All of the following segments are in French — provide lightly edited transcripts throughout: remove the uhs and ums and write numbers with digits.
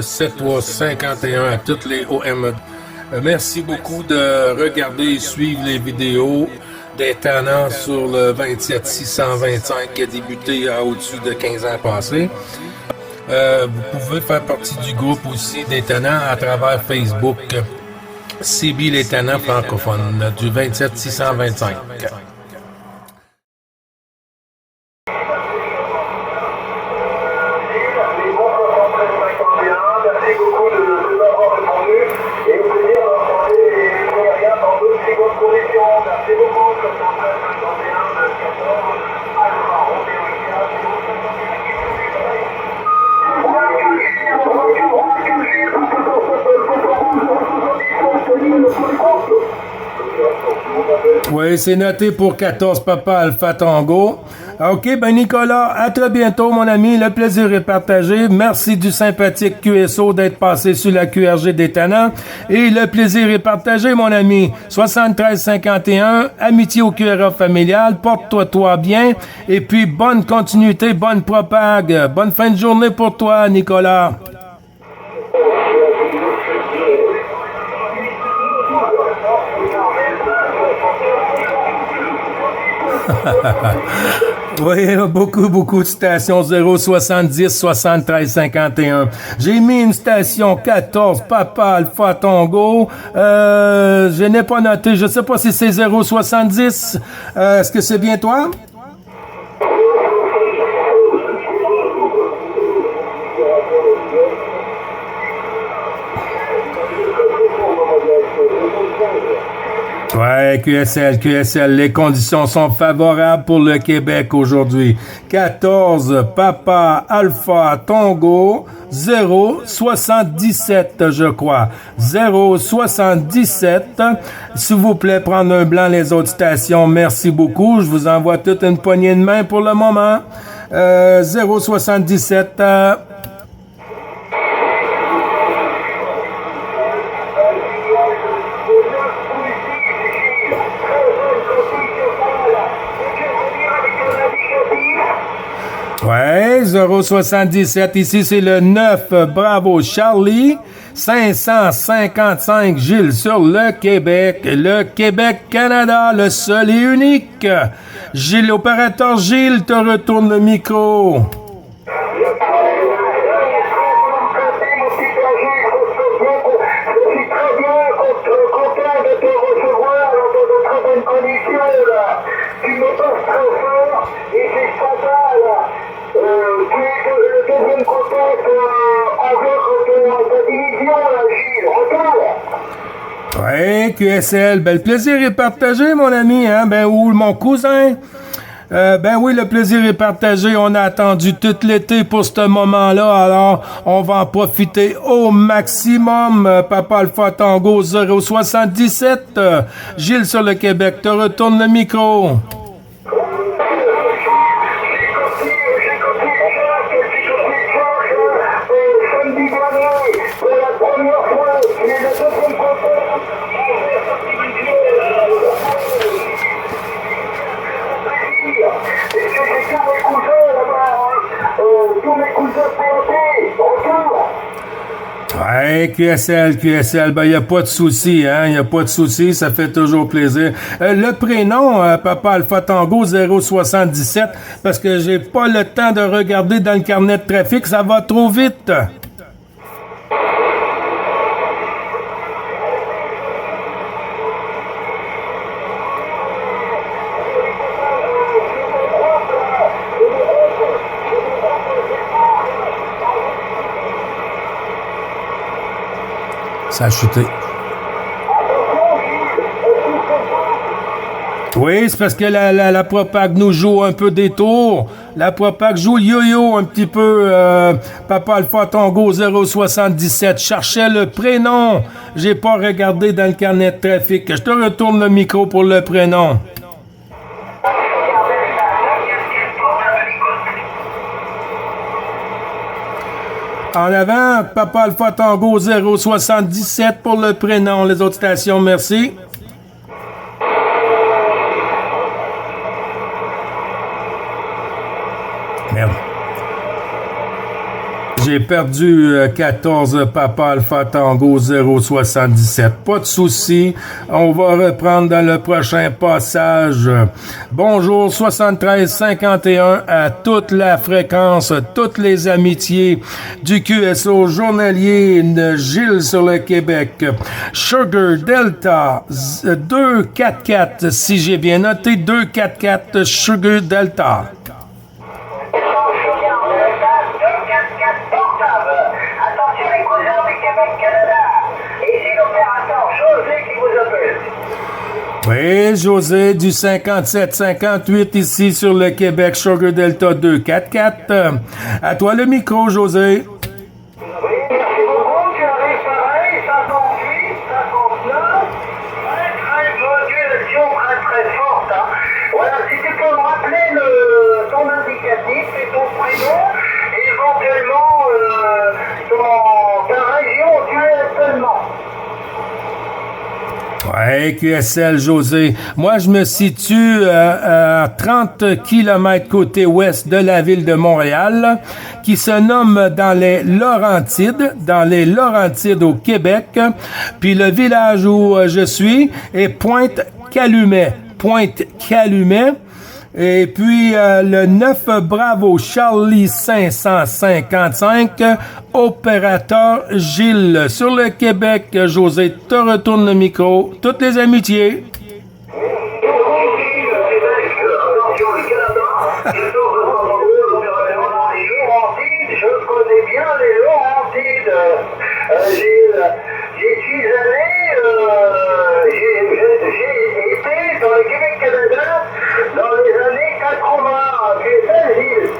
7351 à toutes les OM. Merci beaucoup de regarder et suivre les vidéos des tannants sur le 27625 qui a débuté à au-dessus de 15 ans passés. Vous pouvez faire partie du groupe aussi des tannants à travers Facebook. CB les tannants francophones du 27625. Oui, c'est noté pour 14 Papa Alpha Tango. OK, ben Nicolas, à très bientôt, mon ami. Le plaisir est partagé. Merci du sympathique QSO d'être passé sur la QRG des tannants. Et le plaisir est partagé, mon ami. 7351, amitié au QRA familial. Porte-toi bien. Et puis, bonne continuité, bonne propague. Bonne fin de journée pour toi, Nicolas. Oui, beaucoup de stations 070 73 51. J'ai mis une station 14 Papa Alpha Tango. Je n'ai pas noté, je sais pas si c'est 070. Est-ce que c'est bien toi? Ouais, QSL, les conditions sont favorables pour le Québec aujourd'hui. 14 Papa Alpha Tango 077, je crois. 077. S'il vous plaît, prendre un blanc les autres stations. Merci beaucoup. Je vous envoie toute une poignée de main pour le moment. 077. Ouais, 077, ici c'est le 9, bravo Charlie, 555 Gilles sur le Québec-Canada, le seul et unique. Gilles, opérateur Gilles, te retourne le micro. Ouais, QSL, ben le plaisir est partagé, mon ami, hein, ben ou mon cousin. Ben oui, le plaisir est partagé. On a attendu tout l'été pour ce moment-là, alors on va en profiter au maximum. Papa Alpha Tango 077. Gilles sur le Québec, te retourne le micro. Ouais, QSL, ben, y a pas de souci, hein, y a pas de souci, ça fait toujours plaisir. Le prénom, Papa Alpha Tango 077, parce que j'ai pas le temps de regarder dans le carnet de trafic, ça va trop vite. Ça a chuté. Oui, c'est parce que la propague nous joue un peu des tours. La propague joue le yo-yo un petit peu. Papa Alpha Tango 077. Cherchais le prénom. J'ai pas regardé dans le carnet de trafic. Je te retourne le micro pour le prénom. En avant, Papa Alpha Tango 077 pour le prénom. Les autres stations, merci. Merde. J'ai perdu 14 Papa Alpha Tango 077. Pas de souci. On va reprendre dans le prochain passage. Bonjour 7351 à toute la fréquence, toutes les amitiés du QSO journalier de Gilles sur le Québec. Sugar Delta 244, si j'ai bien noté, 244 Sugar Delta. Oui, José du 57-58 ici sur le Québec, Sugar Delta 244. À toi le micro, José. Oui, merci beaucoup. Tu arrives pareil, 58, 59. Très modulation très forte. Hein. Voilà, si tu peux me rappeler ton indicatif et ton prénom, éventuellement ta région où tu es actuellement. Ouais, QSL, José. Moi, je me situe à 30 km côté ouest de la ville de Montréal, qui se nomme dans les Laurentides au Québec. Puis le village où je suis est Pointe-Calumet. Pointe-Calumet. Et puis le 9 Bravo Charlie 555, opérateur Gilles. Sur le Québec, José, te retourne le micro. Toutes les amitiés. Je connais bien les Laurentides, Gilles. J'y suis allé, j'ai été dans le Québec-Canada dans les années 80. Tu es Gilles.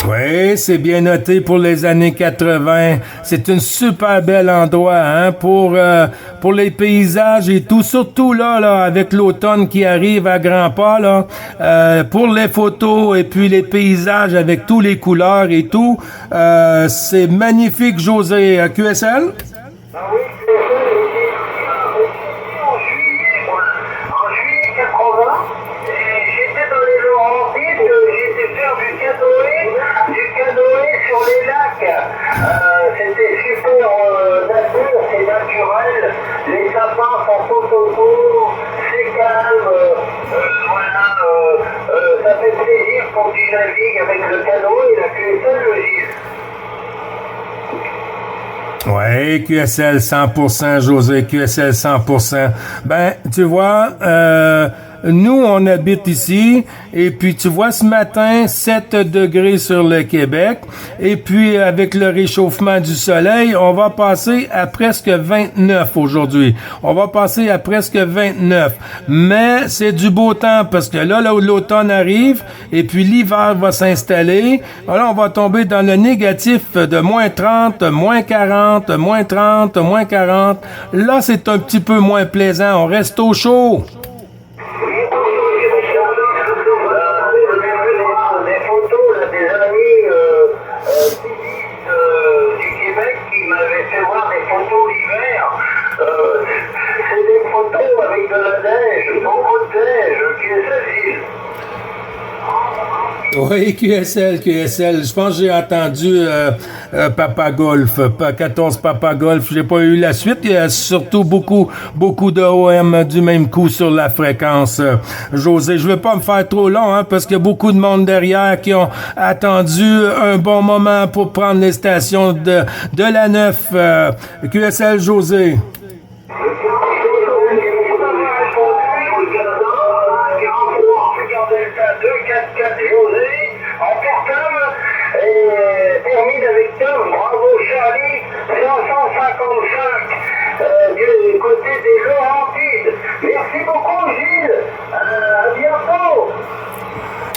Oui, c'est bien noté pour les années 80. C'est un super bel endroit hein, pour les paysages et tout, surtout là avec l'automne qui arrive à grands pas là, pour les photos et puis les paysages avec tous les couleurs et tout. C'est magnifique, José. QSL? Ah oui, en juillet 80, et j'étais dans les Laurentides, j'étais faire du canoë sur les lacs. C'était super nature, c'est naturel, les sapins sont tout autour, c'est calme, voilà, ça fait plaisir quand tu navigues avec le canoë et la QSL le gîte. Ouais, QSL 100%, José, QSL 100%. Ben, tu vois, nous, on habite ici, et puis tu vois, ce matin, 7 degrés sur le Québec, et puis avec le réchauffement du soleil, on va passer à presque 29 aujourd'hui. On va passer à presque 29. Mais c'est du beau temps, parce que là l'automne arrive, et puis l'hiver va s'installer. Là, on va tomber dans le négatif de moins 30, moins 40, moins 30, moins 40. Là, c'est un petit peu moins plaisant. On reste au chaud. Des photos là, des amis du Québec qui m'avaient fait voir des photos l'hiver. C'est des photos avec de la neige, beaucoup de neige, qui est Gilles. Oui, QSL. Je pense que j'ai entendu Papa Golf, 14 Papa Golf. J'ai pas eu la suite. Il y a surtout beaucoup de OM du même coup sur la fréquence. José, je veux pas me faire trop long, hein, parce qu'il y a beaucoup de monde derrière qui ont attendu un bon moment pour prendre les stations de la 9. QSL, José. Permis avec Tom, bravo Charlie, 555 du côté des Laurentides. Merci beaucoup Gilles, à bientôt.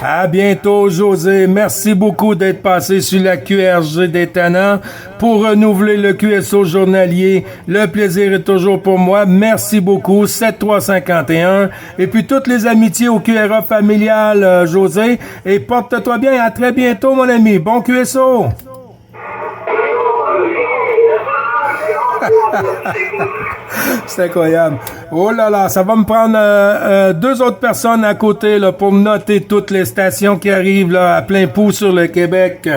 À bientôt, José. Merci beaucoup d'être passé sur la QRG des Tannants pour renouveler le QSO journalier. Le plaisir est toujours pour moi. Merci beaucoup. 7351. Et puis toutes les amitiés au QRA familial, José. Et porte-toi bien. À très bientôt, mon ami. Bon QSO. C'est incroyable. Oh là là, ça va me prendre deux autres personnes à côté là, pour noter toutes les stations qui arrivent là, à plein pouls sur le Québec.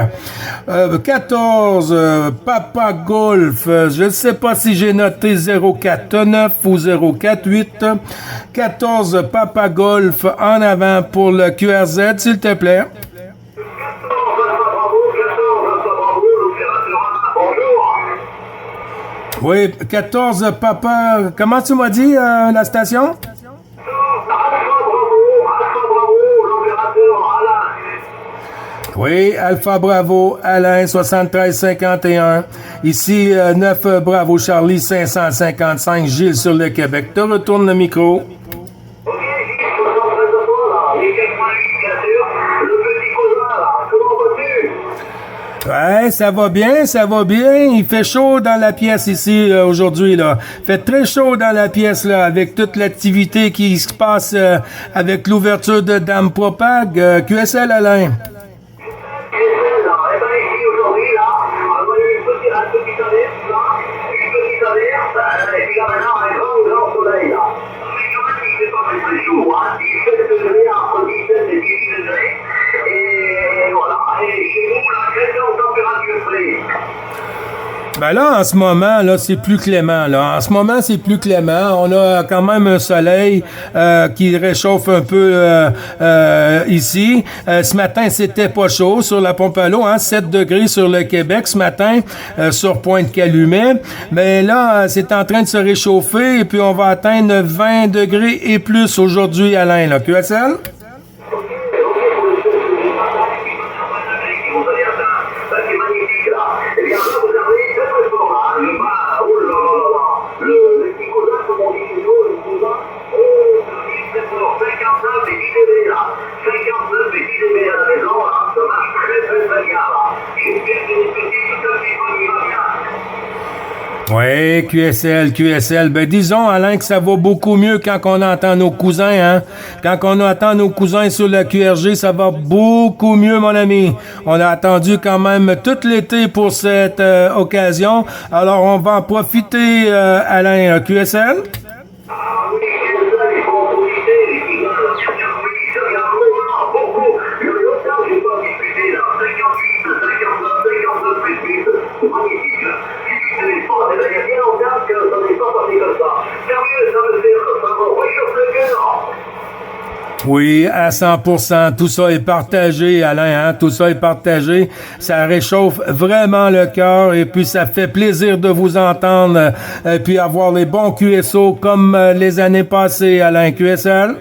14, Papa Golf. Je ne sais pas si j'ai noté 049 ou 048. 14, Papa Golf en avant pour le QRZ, s'il te plaît. Oui, 14, Papa... Comment tu m'as dit, la station? Oui, Alpha Bravo, Alain, 7351. Ici, 9 Bravo, Charlie, 555, Gilles sur le Québec. Te retourne le micro. Ouais, ça va bien, ça va bien. Il fait chaud dans la pièce ici aujourd'hui là. Il fait très chaud dans la pièce là, avec toute l'activité qui se passe avec l'ouverture de Dame Propag. QSL Alain. Ben là, en ce moment, là, c'est plus clément. Là. En ce moment, c'est plus clément. On a quand même un soleil qui réchauffe un peu ici. Ce matin, c'était pas chaud sur la pompe à l'eau, hein, 7 degrés sur le Québec ce matin, sur Pointe-Calumet. Mais là, c'est en train de se réchauffer et puis on va atteindre 20 degrés et plus aujourd'hui, Alain. Là. QSL? Oui, QSL. Ben, disons, Alain, que ça va beaucoup mieux quand on entend nos cousins, hein. Quand on entend nos cousins sur la QRG, ça va beaucoup mieux, mon ami. On a attendu quand même tout l'été pour cette occasion. Alors, on va en profiter, Alain. QSL? Oui, à 100%. Tout ça est partagé, Alain, hein? Tout ça est partagé. Ça réchauffe vraiment le cœur et puis ça fait plaisir de vous entendre et puis avoir les bons QSO comme les années passées, Alain. QSL?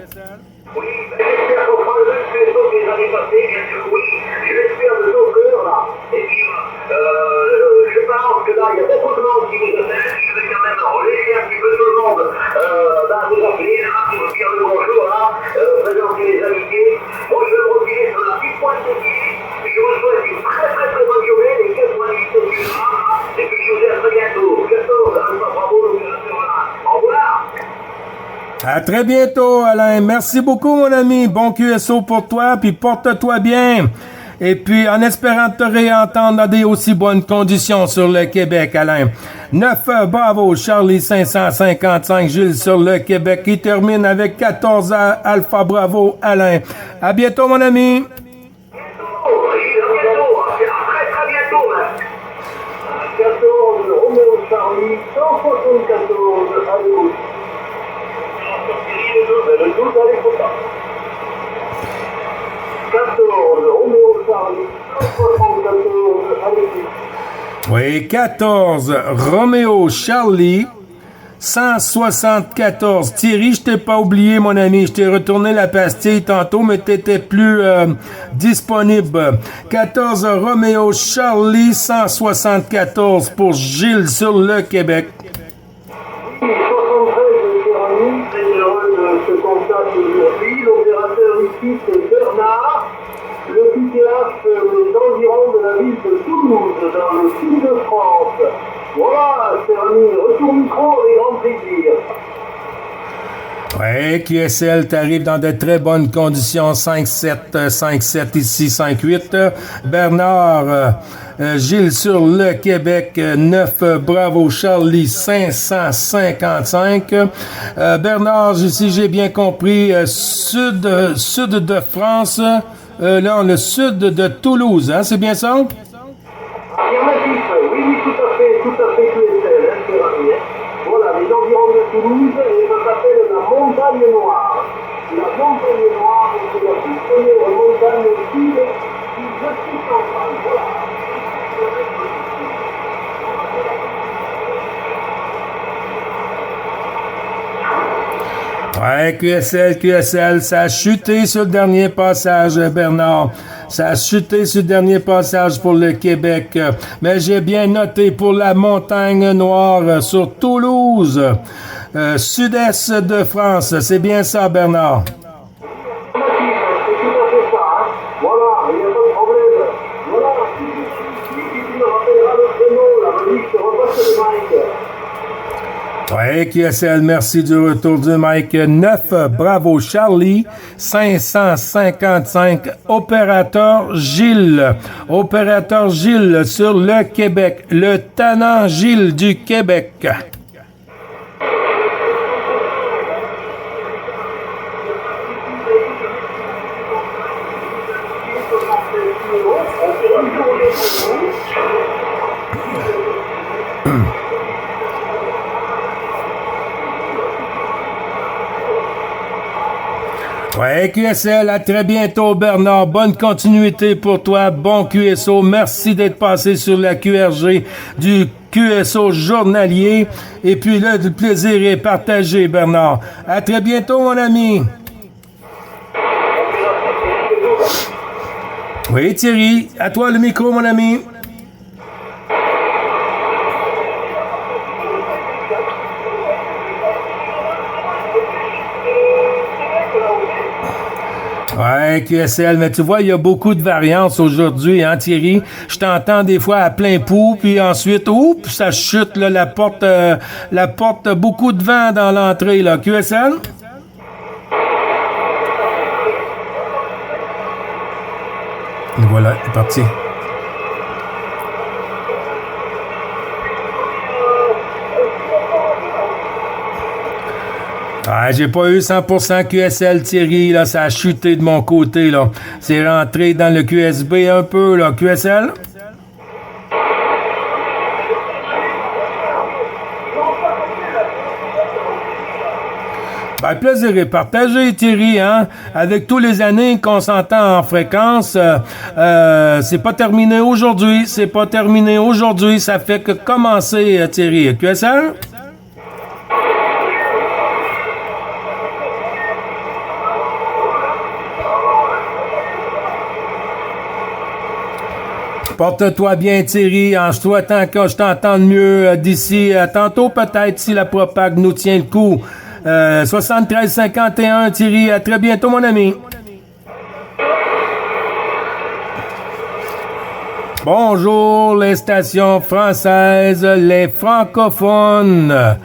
À très bientôt, Alain. Merci beaucoup, mon ami. Bon QSO pour toi, puis porte-toi bien. Et puis, en espérant te réentendre dans des aussi bonnes conditions sur le Québec, Alain. 9, bravo, Charlie 555, Gilles sur le Québec, qui termine avec 14 Alpha Bravo, Alain. À bientôt, mon ami. Charlie 174 à gauche. Le 12 avec Pota. 14, Roméo Charlie 174 avec lui. Oui, 14, Roméo Charlie 174. Thierry, je t'ai pas oublié, mon ami. Je t'ai retourné la pastille tantôt, mais t'étais plus disponible. 14, Roméo Charlie 174 pour Gilles sur le Québec. 73, très heureux de ce contact aujourd'hui. L'opérateur ici, c'est Bernard. Le QTH est environ de la ville de Toulouse, dans le sud de France. Voilà, c'est un retour micro avec grand plaisir. Ouais, QSL, t'arrives dans de très bonnes conditions. 5-7 ici, 5-8. Bernard, Gilles sur le Québec, 9 Bravo Charlie 555. Bernard, si j'ai bien compris, sud de France, là, le sud de Toulouse, hein, c'est bien ça? Affirmatif, oui, tout à fait, QSL, hein, cher ami. Voilà, les environs de Toulouse, et ça s'appelle la Montagne Noire. La Montagne Noire, c'est la plus première montagne sud de toute en France. Voilà. Ouais, QSL, ça a chuté sur le dernier passage, Bernard. Ça a chuté sur le dernier passage pour le Québec. Mais j'ai bien noté pour la Montagne Noire sur Toulouse, sud-est de France. C'est bien ça, Bernard. C'est tout à fait ça, hein. Voilà, il n'y a pas de problème. Voilà, si tu me rappelleras le prénom, là, vas-y, je te repasse le mic. Ouais, QSL, merci du retour du mic. 9, Bravo Charlie, 555, Opérateur Gilles. Opérateur Gilles sur le Québec. Le Tannant Gilles du Québec. Ouais, QSL, à très bientôt, Bernard. Bonne continuité pour toi. Bon QSO. Merci d'être passé sur la QRG du QSO journalier. Et puis là, le plaisir est partagé, Bernard. À très bientôt, mon ami. Oui, Thierry. À toi le micro, mon ami. Ouais, QSL, mais tu vois, il y a beaucoup de variances aujourd'hui, hein, Thierry? Je t'entends des fois à plein pouls, puis ensuite, oups, ça chute, là, la porte, beaucoup de vent dans l'entrée, là. QSL? Et voilà, il est parti. Ah, j'ai pas eu 100% QSL, Thierry, là, ça a chuté de mon côté, là. C'est rentré dans le QSB un peu, là. QSL? Ben, le plaisir est partagé, Thierry, hein? Avec tous les années qu'on s'entend en fréquence, c'est pas terminé aujourd'hui, ça fait que commencer, Thierry. QSL? Porte-toi bien, Thierry, en souhaitant que je t'entende mieux d'ici tantôt, peut-être, si la propague nous tient le coup. 73-51, Thierry, à très bientôt, mon ami. Bonjour, les stations françaises, les francophones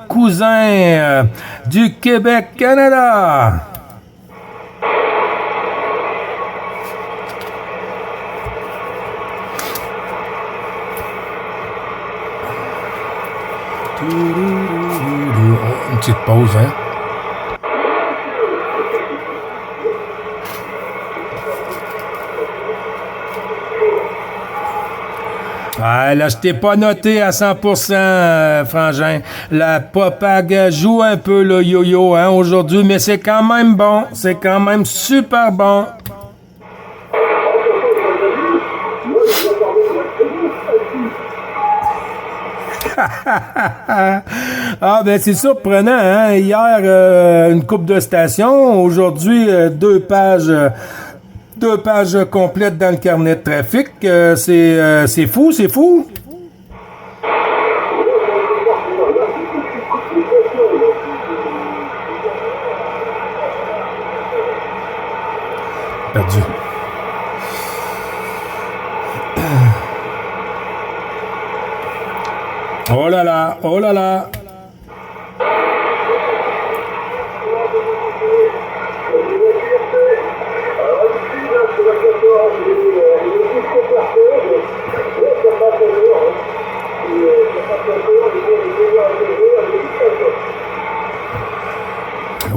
cousins du Québec, Canada. Une petite pause, hein? Ah, là, je t'ai pas noté à 100%, Frangin. La propague joue un peu le yo-yo, hein, aujourd'hui, mais c'est quand même bon. C'est quand même super bon. Ah, ben c'est surprenant, hein? Hier, une coupe de stations. Aujourd'hui, deux pages complètes dans le carnet de trafic. C'est fou, c'est fou. Perdu. Oh là là, oh là là.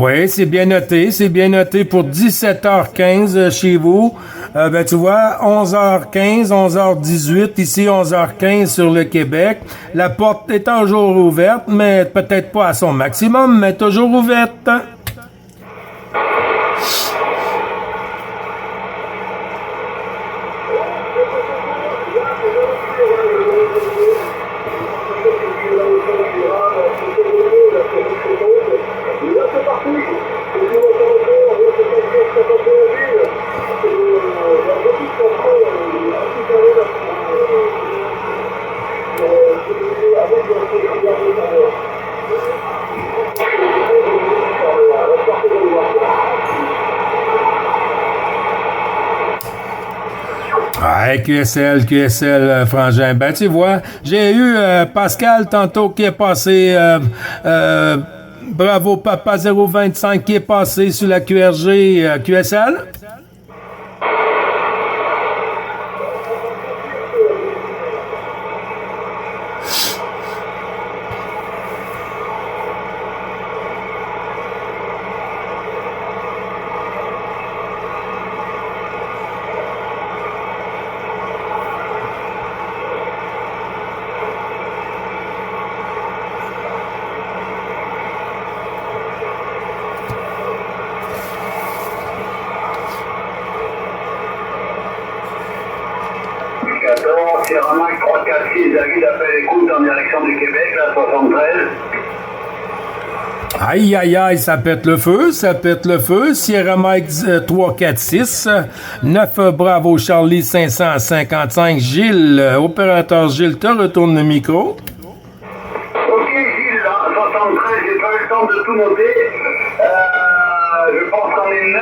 Oui, c'est bien noté pour 17h15 chez vous. Ben, tu vois, 11h15, 11h18, ici 11h15 sur le Québec. La porte est toujours ouverte, mais peut-être pas à son maximum, mais toujours ouverte. Ouais, QSL, Frangin. Ben, tu vois, j'ai eu Pascal tantôt qui est passé, bravo Papa 025 qui est passé sur la QRG QSL. Sierra Mike 346, David appelle écoute en direction du Québec, la 73. Aïe, aïe, aïe, ça pète le feu. Sierra Mike 346, 9 Bravo Charlie 555, Gilles, opérateur Gilles, te retourne le micro. Ok Gilles, là, 73, j'ai pas eu le temps de tout noter. Je pense qu'on est 9,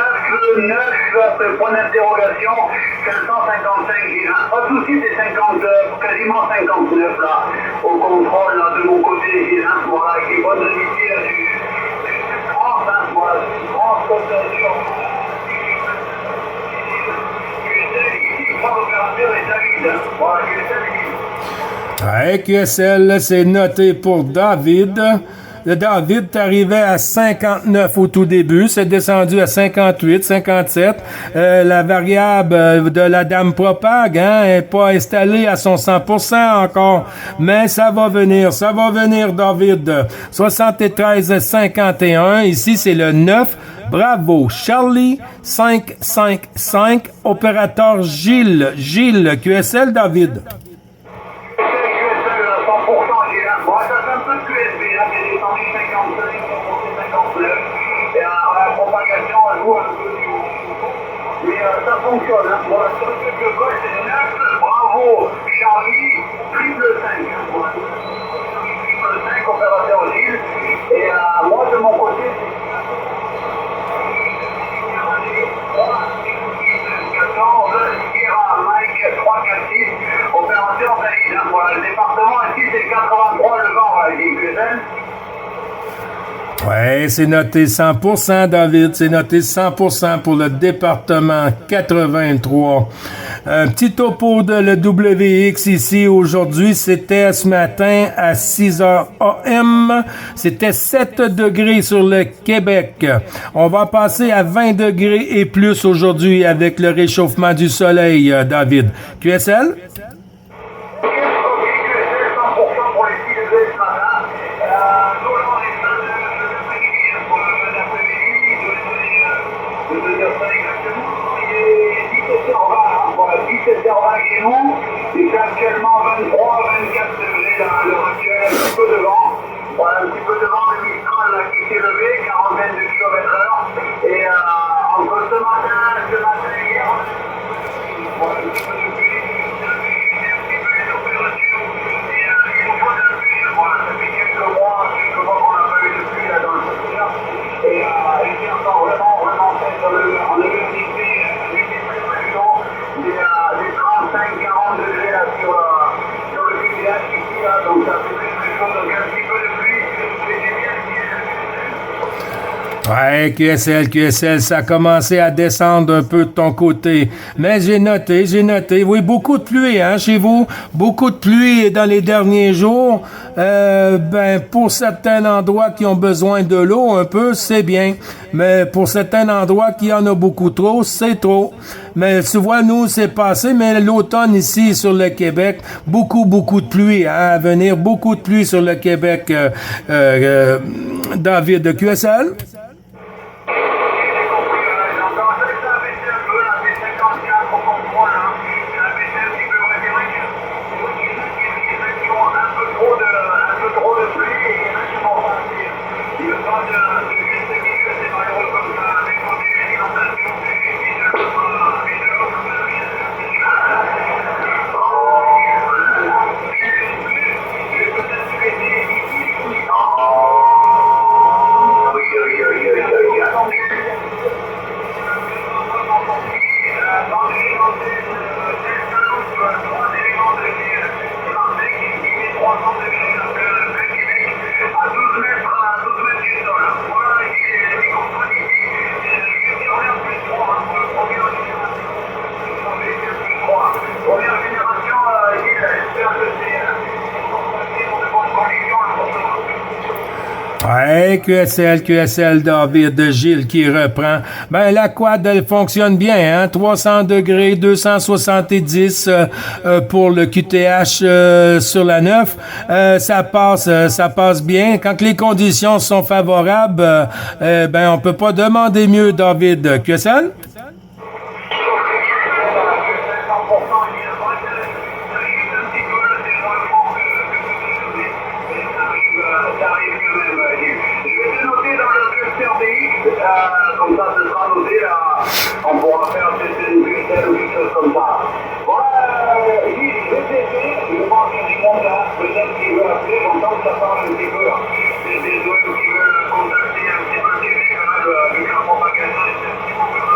après point d'interrogation, 755 Gilles. Pas de soucis, c'est 50, quasiment 59 là, au contrôle là, de mon côté Gilles. Voilà, avec les bonnes unités là, du France, voilà, du France comme ça, sur l'opérateur est David. Voilà, QSL, c'est noté pour David. Le David est arrivé à 59 au tout début, c'est descendu à 58, 57. La variable de la dame propague est pas installée à son 100% encore, mais ça va venir, David. 73, 51, ici c'est le 9. Bravo, Charlie 555, opérateur Gilles, QSL David. Ça fonctionne, hein. Voilà, sur le truc de gauche, c'est 9, bravo, Charlie, triple 5. Voilà. Triple 5, opérateur Gilles. Et moi, de mon côté, Sierra Mike 346, opérateur David. Voilà, le département ici, c'est 83 le vent, voilà, il dit Ouais, c'est noté 100%, David. C'est noté 100% pour le département 83. Un petit topo de le WX ici aujourd'hui. C'était ce matin à 6h AM. C'était 7 degrés sur le Québec. On va passer à 20 degrés et plus aujourd'hui avec le réchauffement du soleil, David. QSL? Il fait actuellement 23, 24 degrés là, à l'heure actuelle, un petit peu de vent. Voilà, un petit peu de vent de Mistral là, qui s'est levé, quarantaine de km/h. Et entre ce matin et hier, voilà, un petit peu de pluie, un petit peu les températures. Et il nous faut de la pluie. Voilà, ça fait quelques mois qu'on n'a pas eu de pluie là dans le secteur. Et ici encore vraiment fait sur le, on a vu très chaud. Des 35-40 degrés là, sur le village ici, là, donc ça fait très chaud, donc un petit peu de pluie, c'est bien. Ouais, QSL, ça a commencé à descendre un peu de ton côté. Mais j'ai noté. Oui, beaucoup de pluie, hein, chez vous. Beaucoup de pluie dans les derniers jours. Pour certains endroits qui ont besoin de l'eau un peu, c'est bien. Mais pour certains endroits qui en ont beaucoup trop, c'est trop. Mais tu vois, nous, c'est passé, mais l'automne ici, sur le Québec, beaucoup de pluie, hein, à venir. Beaucoup de pluie sur le Québec, David de QSL. Ouais, QSL, David, de Gilles qui reprend. Ben, la quad, elle fonctionne bien, hein? 300 degrés, 270 pour le QTH sur la 9. Ça passe bien. Quand les conditions sont favorables, on peut pas demander mieux, David. QSL? Comme ça, ce sera noté, on pourra faire une QSL ou quelque chose comme ça. Voilà, je pense qu'il y a des comptes là, peut-être qu'il veut appeler, j'entends que ça parle un petit peu. Des autres qui veulent contacter un petit peu Québec, vu que la propagation est un petit peu plus.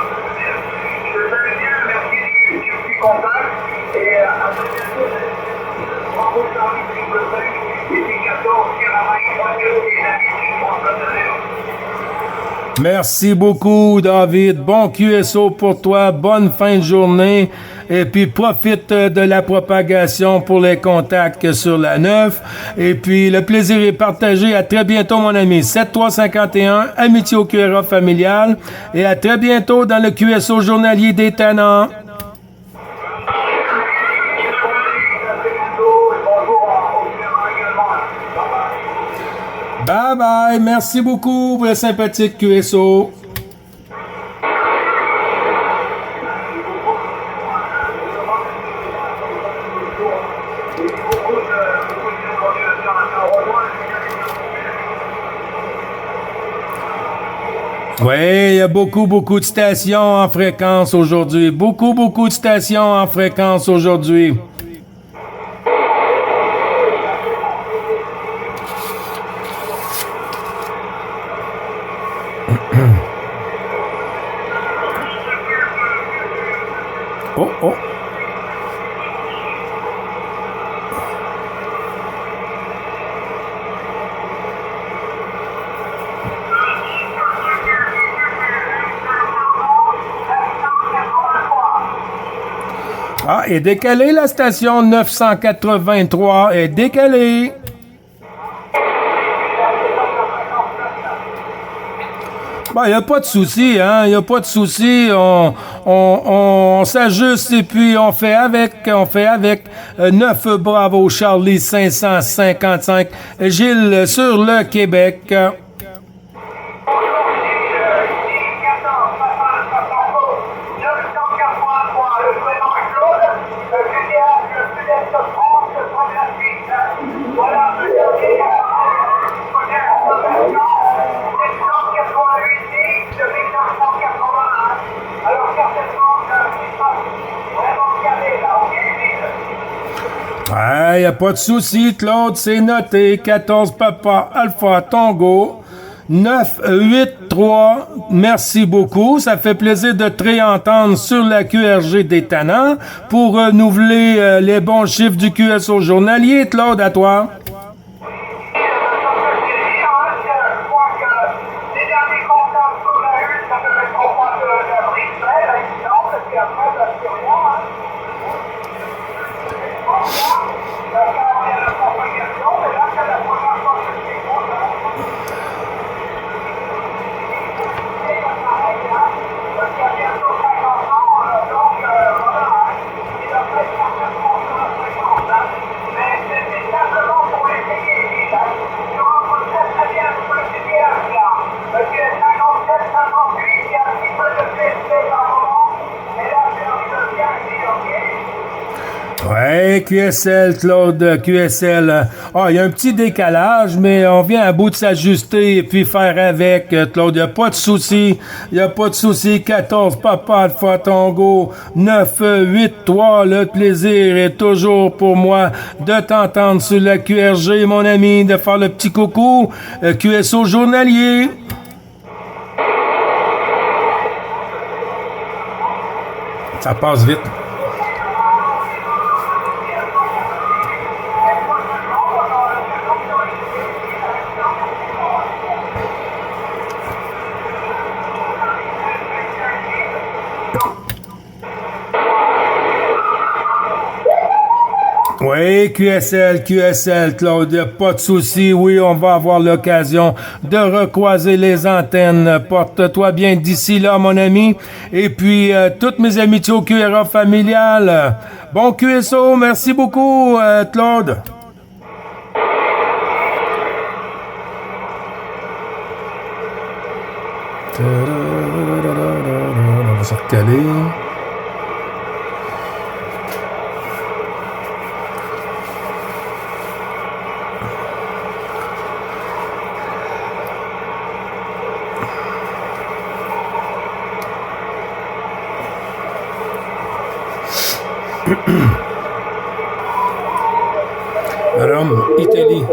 Je te salue bien, merci du petit contact, et à très bientôt. Bravo Charlie, si vous le faites, et puis 14, Caravane, et d'habitude, je pense que ça l'air. Merci beaucoup, David. Bon QSO pour toi. Bonne fin de journée. Et puis, profite de la propagation pour les contacts sur la 9. Et puis, le plaisir est partagé. À très bientôt, mon ami. 7351, Amitié au QRA familial. Et à très bientôt dans le QSO journalier des Tannants. Bye bye, merci beaucoup pour le sympathique QSO. Oui, il y a beaucoup de stations en fréquence aujourd'hui. Beaucoup de stations en fréquence aujourd'hui. Oh. Ah, est décalée la station 983, est décalée. Bon, il n'y a pas de souci, hein, il n'y a pas de souci, on s'ajuste et puis on fait avec. 9 Bravo Charlie 555, Gilles sur le Québec. Il n'y a pas de souci, Claude, c'est noté. 14 Papa Alpha Tango 983. Merci beaucoup. Ça fait plaisir de te réentendre sur la QRG des Tannants pour renouveler les bons chiffres du QSO journalier. Claude, à toi. Oui, QSL, Claude, QSL. Ah, il y a un petit décalage, mais on vient à bout de s'ajuster et puis faire avec, Claude. Il n'y a pas de souci. Il n'y a pas de souci. 14, Papa Alpha Tango. 9, 8, 3. Le plaisir est toujours pour moi de t'entendre sur la QRG, mon ami, de faire le petit coucou. QSO journalier. Ça passe vite. Oui, QSL, Claude, pas de souci. Oui, on va avoir l'occasion de recroiser les antennes. Porte-toi bien d'ici là, mon ami. Et puis, toutes mes amitiés au QRA familial. Bon QSO, merci beaucoup, Claude. On va se recaler. Rome, Italie.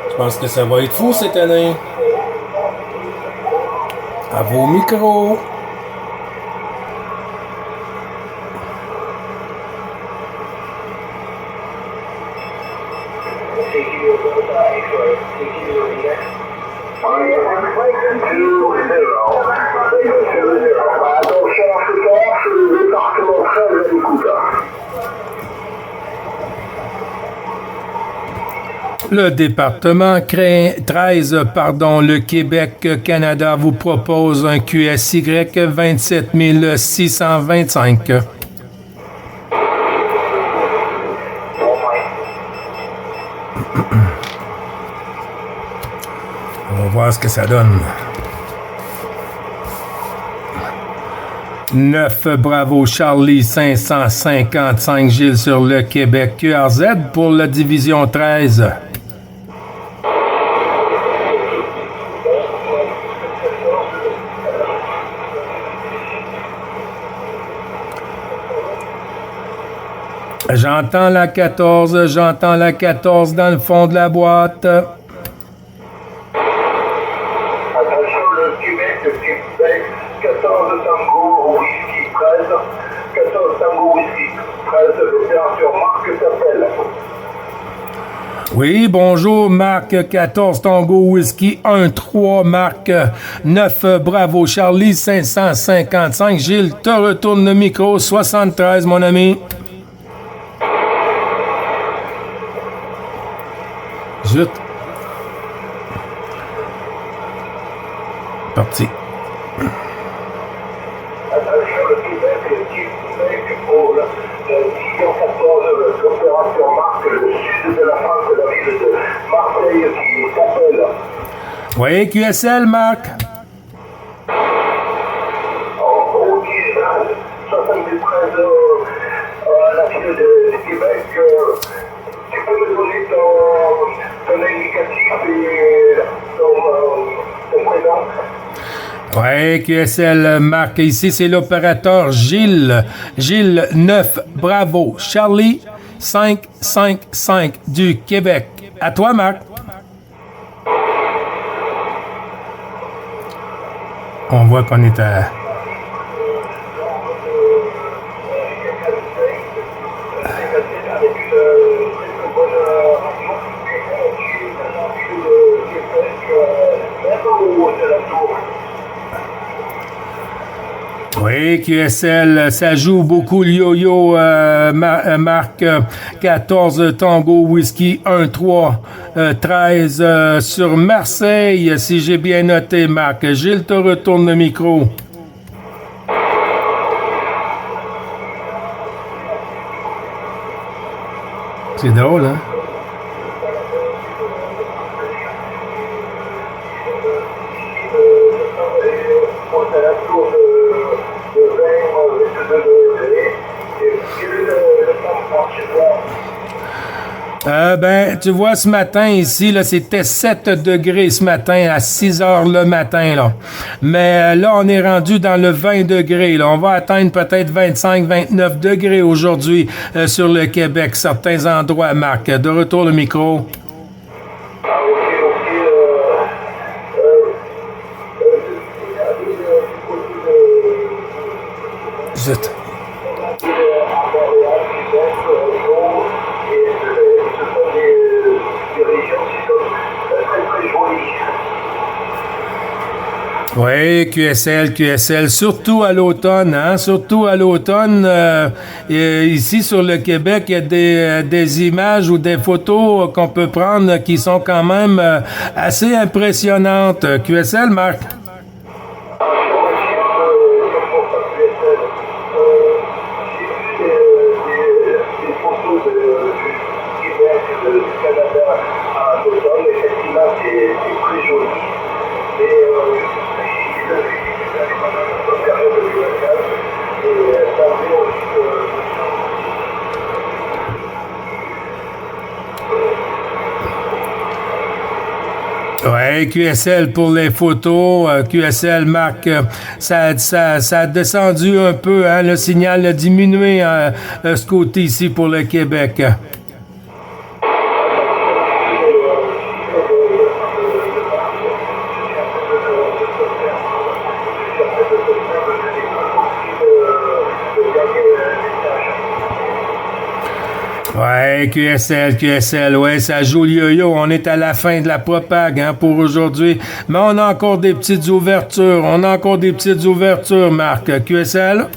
Je pense que ça va être fou cette année. À vos micros. Le département 13, le Québec-Canada vous propose un QSY 27 625. On va voir ce que ça donne. 9, bravo Charlie, 555 Gilles sur le Québec. QRZ pour la division 13. J'entends la 14 dans le fond de la boîte. Attention, le Québec, 14 Tango, Whisky 13, 14 Tango, Whisky 13, l'opérateur Marc s'appelle. Oui, bonjour, Marc 14 Tango Whisky 1-3, Marc 9 Bravo Charlie 555. Gilles, te retourne le micro 73, mon ami. Zut. Parti. Attention, le Québec, pour le division 14, l'opération marque le sud de la France, la ville de Marseille qui s'appelle. Oui, QSL, Marc. Au 73 à la ville de Québec. Tu peux me donner ton indicatif et ton prénom? Oui, QSL, Marc. Ici, c'est l'opérateur Gilles. Gilles 9 Bravo Charlie 555 du Québec. À toi, Marc. On voit qu'on est à... Oui, QSL, ça joue beaucoup le yo-yo, Marc 14 Tango Whisky 1-3 13 sur Marseille, si j'ai bien noté, Marc. Gilles, te retourne le micro. C'est drôle, hein? Ben, tu vois, ce matin, ici, là, c'était 7 degrés ce matin, à 6 heures le matin, là. Mais là, on est rendu dans le 20 degrés, là. On va atteindre peut-être 25, 29 degrés aujourd'hui sur le Québec, certains endroits, Marc. De retour, le micro. Zut. Oui, QSL, surtout à l'automne, hein, surtout à l'automne. Ici sur le Québec, il y a des images ou des photos qu'on peut prendre qui sont quand même assez impressionnantes. QSL, Marc? Oui, QSL pour les photos. QSL, Marc, ça a descendu un peu, hein, le signal a diminué ce côté ici pour le Québec. Ouais, QSL, ouais, ça joue le yo-yo. On est à la fin de la propague, hein, pour aujourd'hui. Mais on a encore des petites ouvertures. Marc. QSL?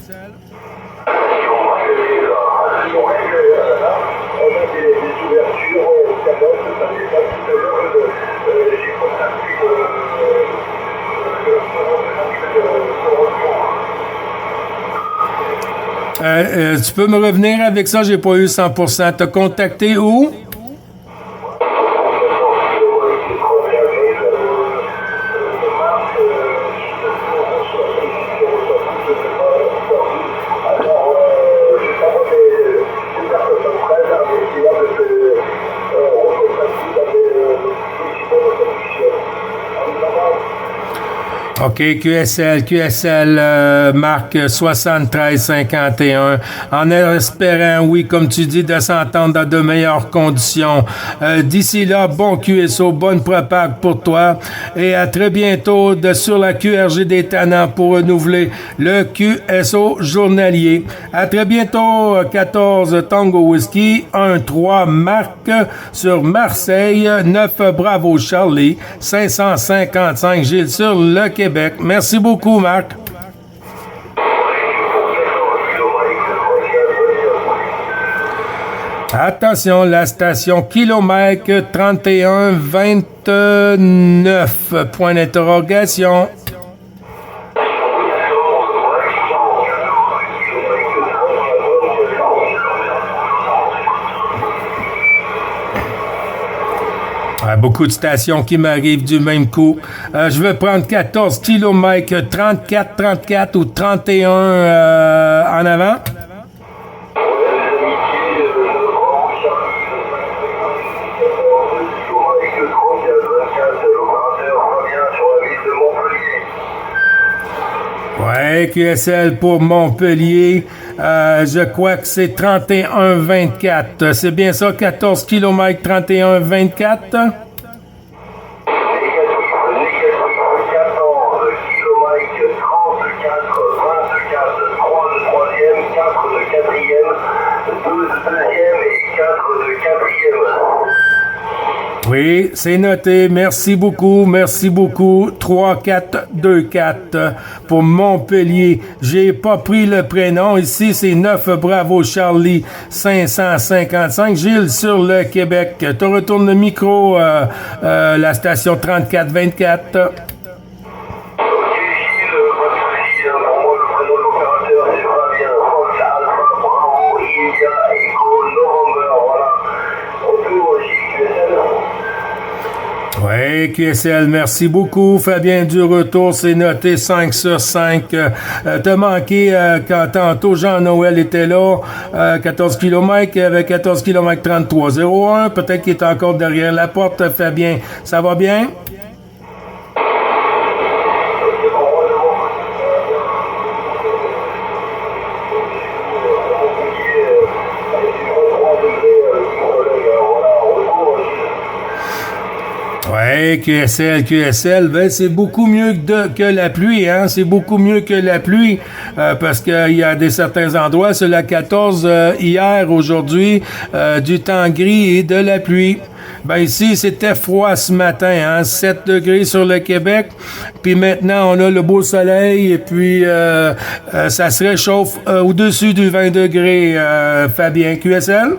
Tu peux me revenir avec ça? J'ai pas eu 100%. T'as contacté où? OK, QSL marque 73-51 en espérant, oui, comme tu dis, de s'entendre dans de meilleures conditions. D'ici là, bon QSO, bonne propague pour toi et à très bientôt sur la QRG des Tannants pour renouveler le QSO journalier. À très bientôt, 14 Tango Whiskey, 1-3 Marc sur Marseille, 9 Bravo Charlie, 555 Gilles sur le Québec. Merci beaucoup, Marc. Attention, la station kilomètre 3129. Point d'interrogation. Beaucoup de stations qui m'arrivent du même coup. Je vais prendre 14 km, 34 ou 31 en avant. Ouais, QSL pour Montpellier. Je crois que c'est 31-24. C'est bien ça, 14 km 31-24? Oui, c'est noté. Merci beaucoup. 3-4-2-4 pour Montpellier. J'ai pas pris le prénom. Ici, c'est 9 Bravo Charlie 555. Gilles sur le Québec. Te retourne le micro, la station 34-24. Oui, QSL, merci beaucoup. Fabien du retour, c'est noté 5 sur 5. T'as manqué quand tantôt Jean-Noël était là, 14 km, avec 14 km 33-01. Peut-être qu'il est encore derrière la porte. Fabien, ça va bien? Ouais, QSL, ben c'est beaucoup mieux que la pluie, hein. C'est beaucoup mieux que la pluie parce qu'il y a certains endroits, c'est la 14 hier, aujourd'hui, du temps gris et de la pluie. Ben ici, c'était froid ce matin, hein, 7 degrés sur le Québec. Puis maintenant, on a le beau soleil et puis ça se réchauffe au-dessus du 20 degrés, Fabien. QSL?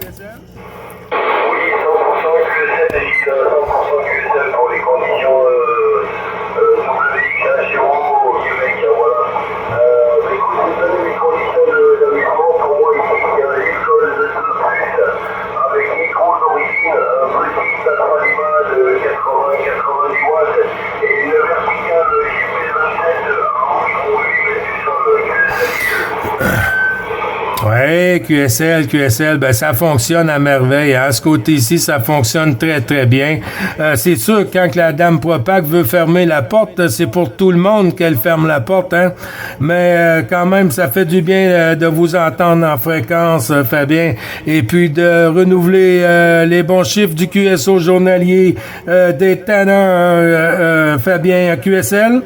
Oui, QSL, ben ça fonctionne à merveille. Hein? Ce côté-ci, ça fonctionne très, très bien. C'est sûr, quand la dame Propac veut fermer la porte, c'est pour tout le monde qu'elle ferme la porte. Hein? Mais quand même, ça fait du bien de vous entendre en fréquence, Fabien. Et puis de renouveler les bons chiffres du QSO journalier des Tannants, Fabien, QSL.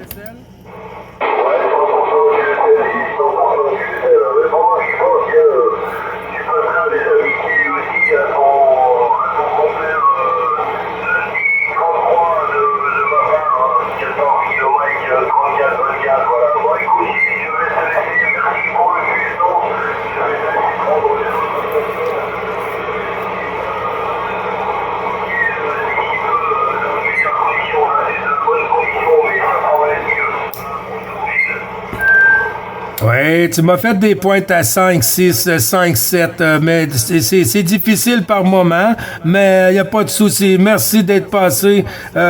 Oui, tu m'as fait des pointes à 5, 6, 5, 7, mais c'est difficile par moment, mais il n'y a pas de souci. Merci d'être passé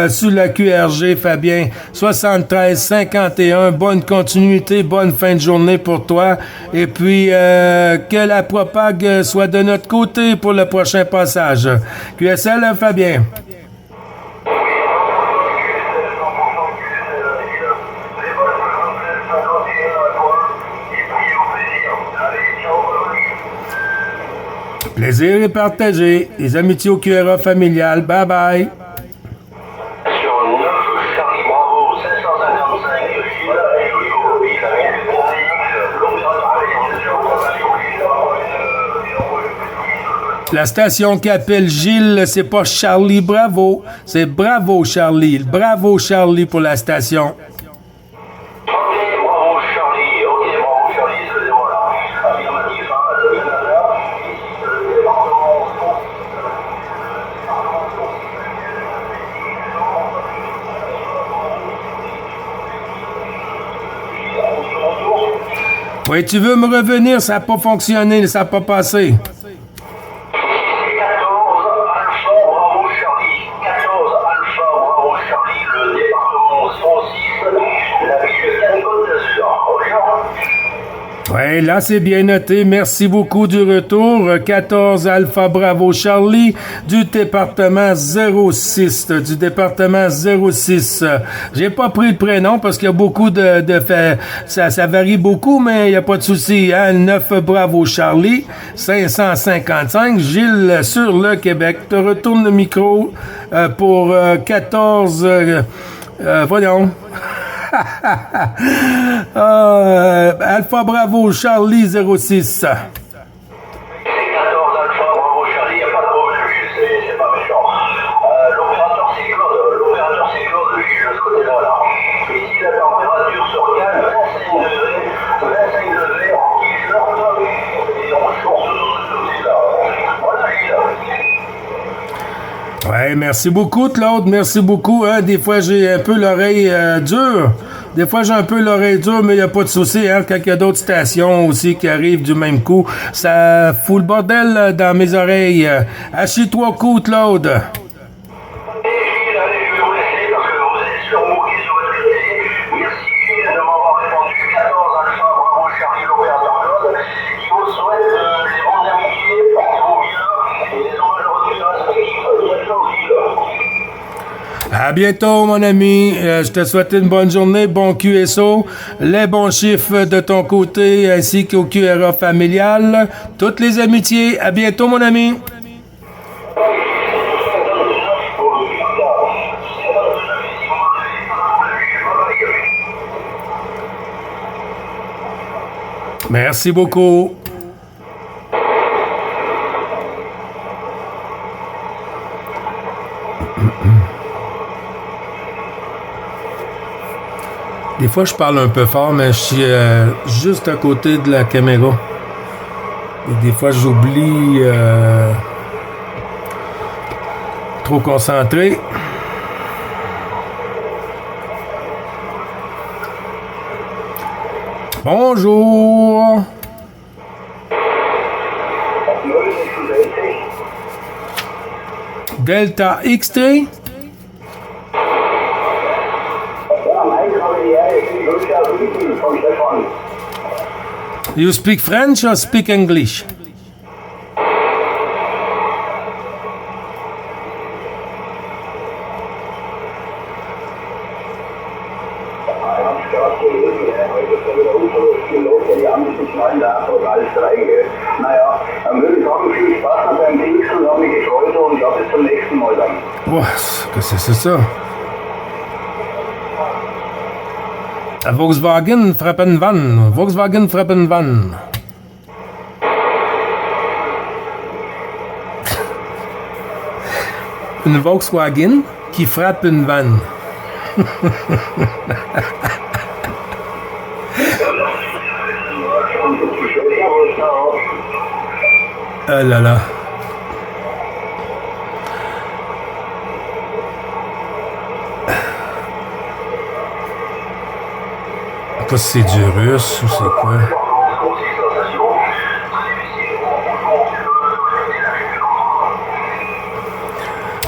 sur la QRG, Fabien. 73-51, bonne continuité, bonne fin de journée pour toi. Et puis, que la propague soit de notre côté pour le prochain passage. QSL, Fabien. Plaisir est partagé. Les amitiés au QRA familial. Bye bye. Sur 9, Charlie Bravo, 555, Gilles, La station qui appelle Gilles, c'est pas Charlie Bravo, c'est Bravo Charlie. Bravo Charlie pour la station. Bravo Charlie, excusez-moi là. Affirmatif, Oui, tu veux me revenir, ça n'a pas fonctionné, ça n'a pas passé. 14 Alpha Bravo Charlie, 14 Alpha Bravo Charlie, le département 106, la ville Cannes-Côte d'Azur. Oui, là, c'est bien noté. Merci beaucoup du retour. 14 Alpha Bravo Charlie du département 06. Du département 06. J'ai pas pris le prénom parce qu'il y a beaucoup de faits. Ça varie beaucoup, mais il n'y a pas de souci. Hein? 9 Bravo Charlie, 555. Gilles sur le Québec. Te retourne le micro pour 14... voyons. Alpha Bravo Charlie 06. 14 Alpha Bravo Charlie, il n'y a pas de problème, c'est pas méchant. L'opérateur c'est Claude, lui, de ce côté-là, là. Ici, la température sur Cannes, 25 degrés, en t-shirt, et en short de ce côté-là. Voilà, Gilles. Ouais, merci beaucoup, Claude. Merci beaucoup. Hein? Des fois, j'ai un peu l'oreille dure. Des fois, j'ai un peu l'oreille dure, mais il n'y a pas de souci. Hein? Quand il y a d'autres stations aussi qui arrivent du même coup, ça fout le bordel dans mes oreilles. Achille-toi au cou, Claude. Allez, je vais vous laisser parce que vous êtes surmoqué sur votre télé. Merci Gilles de m'avoir répondu. 14 Alpha Bravo Charlie, l'opérateur Claude, qui vous souhaite les bons amitiés, portez-vous bien et les hommages reçus dans la équipe. Bientôt, Gilles. À bientôt, mon ami. Je te souhaite une bonne journée, bon QSO, les bons chiffres de ton côté, ainsi qu'au QRA familial. Toutes les amitiés. À bientôt, mon ami. Merci beaucoup. Des fois, je parle un peu fort, mais je suis juste à côté de la caméra. Et des fois, j'oublie trop concentré. Bonjour. Delta X3. You speak French or speak English? Naja, dann würde ich sagen, viel Spaß mit deinem Pixel, hat mich gefreut und ja, bis zum nächsten Mal dann. Was? Qu'est-ce que c'est ça? Volkswagen frappe une vanne. Volkswagen frappe une vanne. Une Volkswagen qui frappe une vanne. Ah là là. Je sais pas si c'est du russe ou c'est quoi.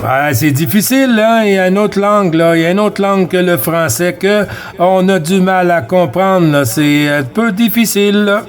Ah, c'est difficile, hein? Il y a une autre langue, là. Il y a une autre langue que le français que on a du mal à comprendre, là. C'est un peu difficile, là.